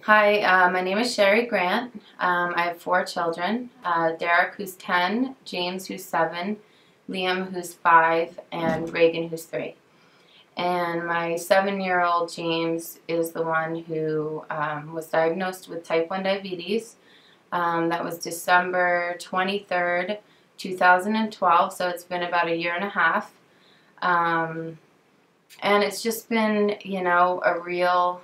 Hi, my name is Sherry Grant. I have four children, Derek who's 10, James who's 7, Liam who's 5, and Reagan who's 3. And my 7-year-old James is the one who was diagnosed with type 1 diabetes. That was December 23rd, 2012, so it's been about a year and a half. And it's just been, a real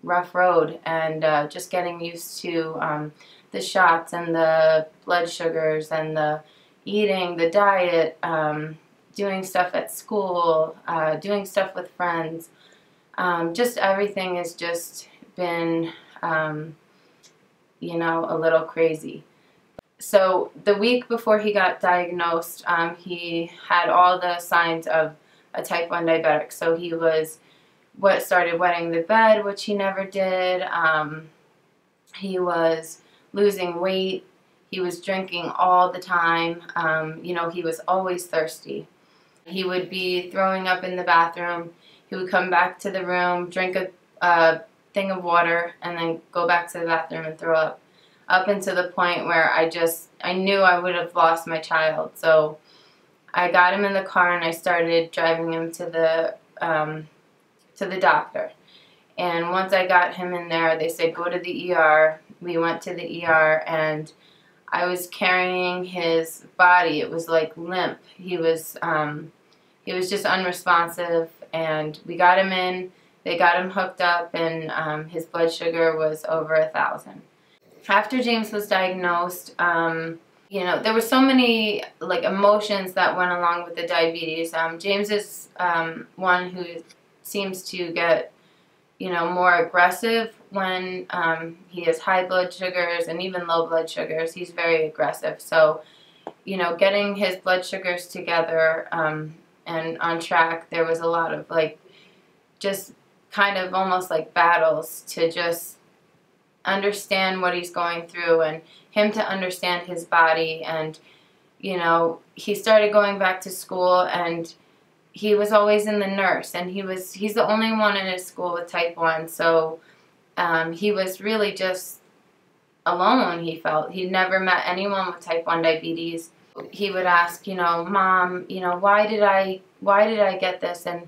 rough road, and just getting used to the shots and the blood sugars and the eating, the diet, doing stuff at school, doing stuff with friends. Just everything has just been, a little crazy. So the week before he got diagnosed, he had all the signs of a type 1 diabetic. So he was started wetting the bed, which he never did. He was losing weight. He was drinking all the time. He was always thirsty. He would be throwing up in the bathroom. He would come back to the room, drink a thing of water, and then go back to the bathroom and throw up until the point where I knew I would have lost my child. So I got him in the car and I started driving him to the doctor. And once I got him in there, they said, go to the ER. We went to the ER, and I was carrying his body. It was like limp. He was just unresponsive, and we got him in. They got him hooked up, and his blood sugar was over 1,000. After James was diagnosed, there were so many emotions that went along with the diabetes. James is one who seems to get more aggressive when he has high blood sugars and even low blood sugars. He's very aggressive. So getting his blood sugars together and on track, there was a lot of just kind of almost like battles to just understand what he's going through, and him to understand his body. And he started going back to school, and he was always in the nurse, and he's the only one in his school with type 1. So he was really just alone. He felt he'd never met anyone with type 1 diabetes. He would ask, Mom, why did I get this, and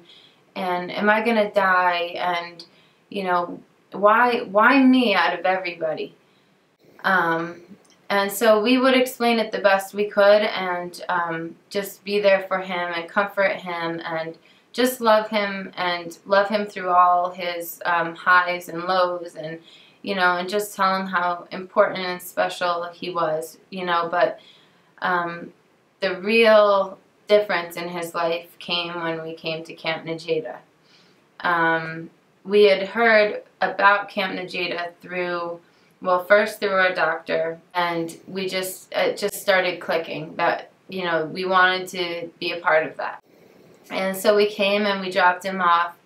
am I gonna die, and why me out of everybody? And so we would explain it the best we could, and just be there for him and comfort him and just love him through all his highs and lows, and and just tell him how important and special he was. But the real difference in his life came when we came to Camp Nejeda. We had heard about Camp Nejeda first through our doctor, and it just started clicking that, we wanted to be a part of that. And so we came and we dropped him off,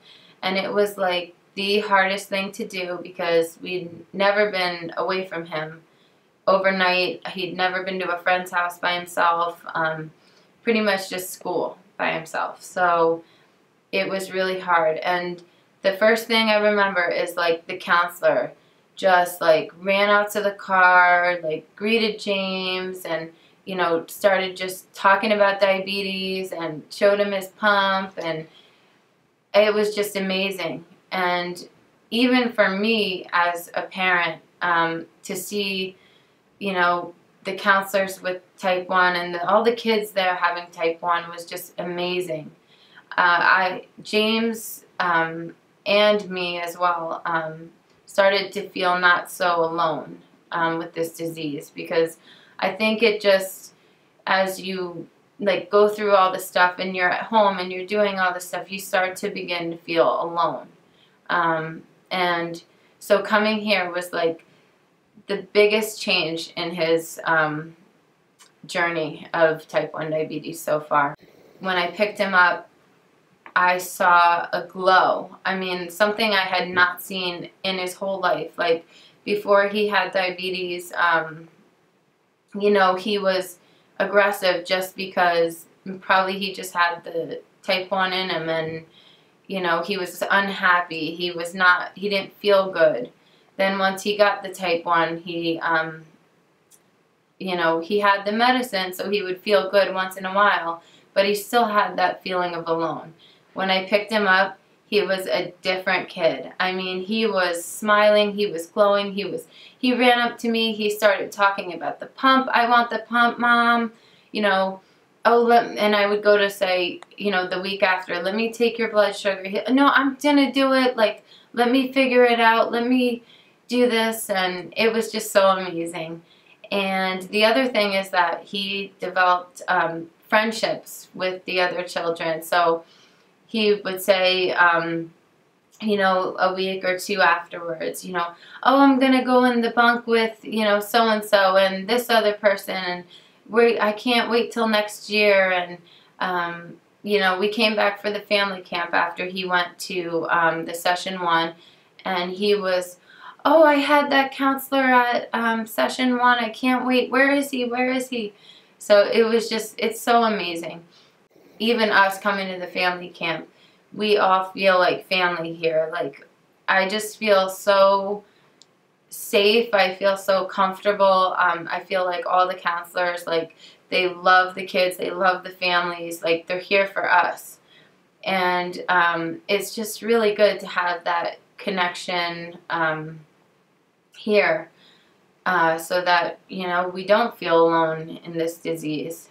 and it was like the hardest thing to do because we'd never been away from him overnight. He'd never been to a friend's house by himself, pretty much just school by himself. So it was really hard. And the first thing I remember is the counselor just ran out to the car, greeted James, and started just talking about diabetes and showed him his pump, and it was just amazing. And even for me as a parent, to see the counselors with type 1 and all the kids there having type 1 was just amazing. James and me as well started to feel not so alone with this disease, because I think it just, as you go through all the stuff and you're at home and you're doing all the stuff, you start to begin to feel alone. And so coming here was the biggest change in his journey of type 1 diabetes so far. When I picked him up, I saw a glow. I mean, something I had not seen in his whole life. Before he had diabetes, he was aggressive just because probably he just had the type 1 in him, and he was unhappy. He didn't feel good. Then once he got the type 1, he, you know, he had the medicine, so he would feel good once in a while, but he still had that feeling of alone. When I picked him up, he was a different kid. I mean, he was smiling, he was glowing, he ran up to me, he started talking about the pump. I want the pump, Mom. You know, oh, and I would go to say, you know, the week after, let me take your blood sugar. No, I'm gonna do it. Like, let me figure it out. Let me do this. And it was just so amazing. And the other thing is that he developed friendships with the other children. So he would say, you know, a week or two afterwards, you know, oh, I'm going to go in the bunk with, you know, so-and-so and this other person, and I can't wait till next year. And, you know, we came back for the family camp after he went to the session 1, and he was, oh, I had that counselor at session 1. I can't wait. Where is he? Where is he? So it was just, it's so amazing. Even us coming to the family camp, we all feel like family here. Like, I just feel so safe. I feel so comfortable. I feel like all the counselors, like, they love the kids. They love the families. Like, they're here for us. And it's just really good to have that connection here, so that, you know, we don't feel alone in this disease.